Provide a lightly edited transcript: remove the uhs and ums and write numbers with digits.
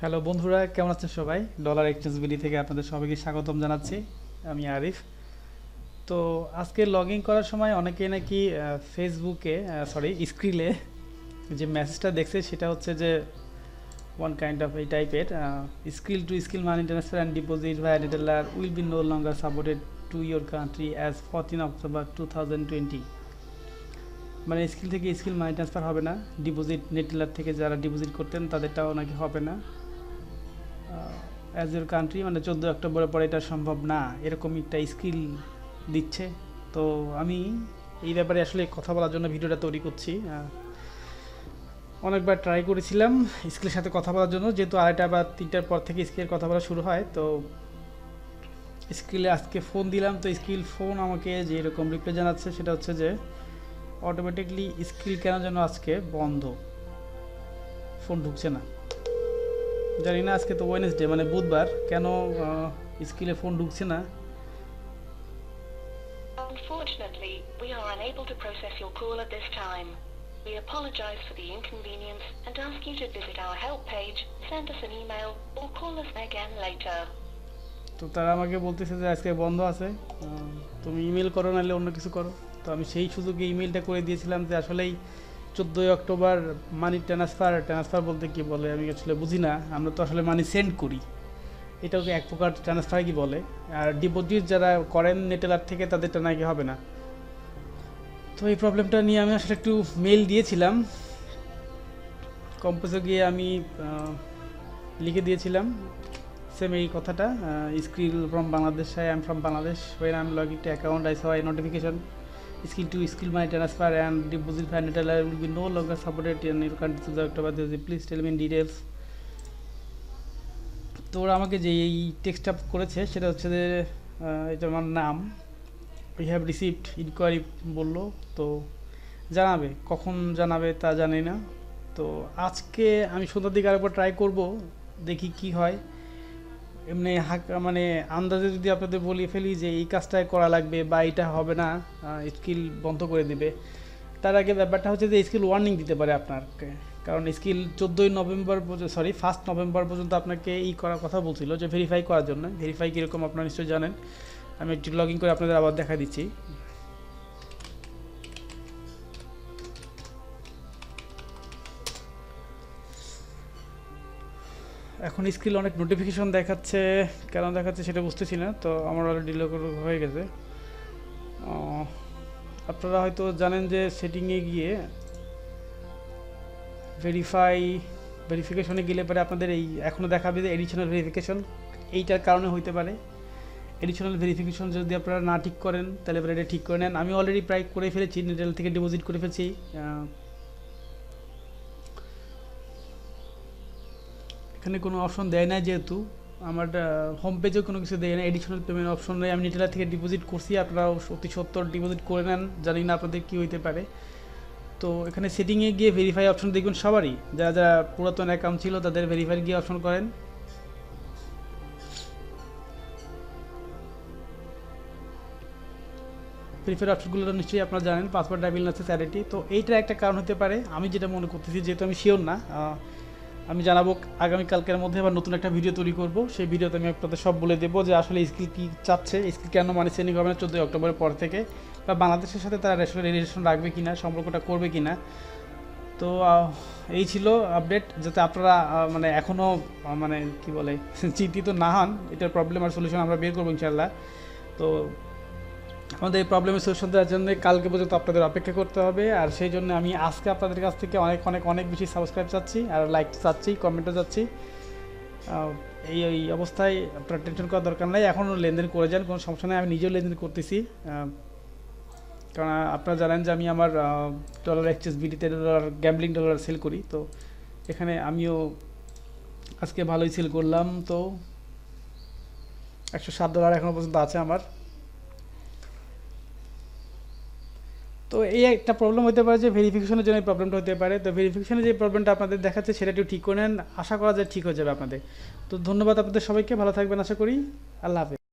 Hello বন্ধুরা, কেমন আছেন সবাই? ডলার এক্সচেঞ্জ বিডি থেকে আপনাদের সবাইকে স্বাগতম জানাচ্ছি। আমি আরিফ। তো আজকে লগ ইন করার সময় অনেকেই নাকি ফেসবুকে স্ক্রিলে যে মেসেজটা দেখছে সেটা হচ্ছে যে ওয়ান কাইন্ড অফ এই টাইপের, skill to skill money transfer and deposit via retailer will be no longer supported to your country as 14 October 2020। মানে স্কিল থেকে স্কিল মানি ট্রান্সফার হবে না, ডিপোজিট নেটেলার থেকে যারা ডিপোজিট করতেন তাদেরটাও নাকি হবে না অ্যাজ ইউর কান্ট্রি, মানে 14 অক্টোবরের পরে এটা সম্ভব না, এরকম একটা স্কিল দিচ্ছে। তো আমি এই ব্যাপারে আসলে কথা বলার জন্য ভিডিওটা তৈরি করছি। অনেকবার ট্রাই করেছিলাম স্কিলের সাথে কথা বলার জন্য, যেহেতু 2টা বা 3টার পর থেকে স্কিলের কথা বলা শুরু হয়। তো স্কিলে আজকে ফোন দিলাম, তো স্কিল ফোন আমাকে যে এরকম রিপ্লাই জানাচ্ছে সেটা হচ্ছে যে অটোমেটিকলি স্কিল কেন যেন আজকে বন্ধ, ফোন ঢুকছে না। জানি না, আজকে তো ওয়েডনেসডে মানে বুধবার, কেন স্কিলে ফোন ঢুকছে না। Unfortunately, we are unable to process your call at this time. We apologize for the inconvenience and ask you to visit our help page, send us an email, or call us again later. তো তারা আমাকে বলতেছে যে আজকে বন্ধ আছে, তুমি email করো নাহলে অন্য কিছু করো। তো আমি সেই সুযোগে ইমেলটা করে দিয়েছিলাম যে আসলেই 14 অক্টোবর মানি ট্রান্সফার বলতে কি বলে আমি আসলে বুঝি না। আমরা তো আসলে মানি সেন্ড করি, এটাকে এক প্রকার ট্রান্সফার কি বলে। আর ডিপোজিট যারা করেন নেটেলার থেকে তাদেরটা নাকি হবে না। তো এই প্রবলেমটা নিয়ে আমি আসলে একটু মেল দিয়েছিলাম, কম্পোজে গিয়ে আমি লিখে দিয়েছিলাম সেম এই কথাটা, skill from Bangladesh, I am from Bangladesh, when I am logging to account I saw a notification skill to skill money transfer and deposit by retailer will be no longer supported in your country to the October. Please tell me in details. তো ওরা আমাকে যে এই টেক্সটটা করেছে সেটা হচ্ছে যে এটা আমার নাম, উই হ্যাভ রিসিভড ইনকোয়ারি বললো। তো জানাবে, কখন জানাবে তা জানি না। তো আজকে আমি সন্ধ্যার দিকে আরেকবার ট্রাই করব, দেখি কি হয়। এমনি মানে আন্দাজে যদি আপনাদের বলি ফেলি যে এই কাজটাই করা লাগবে বা এটা হবে না, স্কিল বন্ধ করে দিবে, তার আগে ব্যাপারটা হচ্ছে যে স্কিল ওয়ার্নিং দিতে পারে আপনাকে। কারণ স্কিল 1 নভেম্বর পর্যন্ত আপনাকে করার কথা বলছিল যে ভেরিফাই করার জন্য। ভেরিফাই কীরকম আপনারা নিশ্চয়ই জানেন, আমি একটু লগ ইন করে আপনাদের আবার দেখা দিচ্ছি। এখন স্কিল অনেক নোটিফিকেশন দেখাচ্ছে, কেন দেখাচ্ছে সেটা বুঝতেছি না। তো আমার অলরেডি ডিলে হয়ে গেছে। আপনারা হয়তো জানেন যে সেটিংয়ে গিয়ে ভেরিফিকেশনে গেলে পরে আপনাদের এই এখনও দেখাবে যে এডিশনাল ভেরিফিকেশন, এইটার কারণে হইতে পারে। এডিশনাল ভেরিফিকেশন যদি আপনারা না ঠিক করেন তাহলে এবার এটা ঠিক করে নেন। আমি অলরেডি প্রায় করে ফেলেছি, নেটেল থেকে ডিপোজিট করে ফেলছি। এখানে কোনো অপশন দেয় না, যেহেতু আমার হোম পেজেও কোনো কিছু দেয় না, এডিশনাল পেমেন্ট অপশন নেই। আমি নেটেলার থেকে ডিপোজিট করছি, আপনারাও অতি সত্তর ডিপোজিট করে নেন, জানি না আপনাদের কী হইতে পারে। তো এখানে সেটিংয়ে গিয়ে ভেরিফাই অপশন দেখবেন সবারই, যারা যারা পুরাতন অ্যাকাউন্ট ছিল তাদের ভেরিফাই গিয়ে অপশন করেন। ভেরিফাই অপশনগুলো নিশ্চয়ই আপনারা জানেন, পাসওয়ার্ড ড্রাইভিং লাইসেন্স অ্যাডিটি। তো এইটা একটা কারণ হতে পারে, আমি যেটা মনে করতেছি, যেহেতু আমি শিওর না। আমি জানাবো আগামীকালকের মধ্যে আবার নতুন একটা ভিডিও তৈরি করব, সেই ভিডিওতে আমি আপনাদের সব বলে দেবো যে আসলে স্কিল কী চাচ্ছে, স্কিল কেন মানি সেন্ডিং হবে না 14 অক্টোবরের পর থেকে, বা বাংলাদেশের সাথে তারা আসলে রিলেশন রাখবে কি না, সম্পর্কটা করবে কি না। তো এই ছিল আপডেট, যাতে আপনারা মানে এখনও মানে কি বলে চিন্তিত না হন। এটার প্রবলেম আর সলিউশন আমরা বের করবো ইনশাল্লাহ। তো আমাদের এই প্রবলেমের সলিউশন দেওয়ার জন্য কালকে পর্যন্ত আপনাদের অপেক্ষা করতে হবে। আর সেই জন্য আমি আজকে আপনাদের কাছ থেকে অনেক অনেক অনেক বেশি সাবস্ক্রাইব চাচ্ছি, আর লাইক চাচ্ছি, কমেন্টও চাচ্ছি। এই অবস্থায় আপনার টেনশন করার দরকার নাই, এখনও লেনদেন করে যান, কোনো সমস্যা নেই। আমি নিজেও লেনদেন করতেছি, কারণ আপনারা জানেন যে আমি আমার ডলার এক্সচেঞ্জ বিডিতে গ্যাম্বলিং ডলার সেল করি। তো এখানে আমিও আজকে ভালোই সেল করলাম। তো $107 এখনও পর্যন্ত আছে আমার। তো এই একটা প্রবলেম হতে পারে যে ভেরিফিকেশনের জন্য এই প্রবলেমটা হতে পারে। তো ভেরিফিকেশনের যে প্রবলেমটা আপনাদের দেখাচ্ছে সেটা একটু ঠিক করে নেন, আশা করা যায় ঠিক হয়ে যাবে আপনাদের। তো ধন্যবাদ আপনাদের সবাইকে, ভালো থাকবেন আশা করি। আল্লাহ হাফেজ।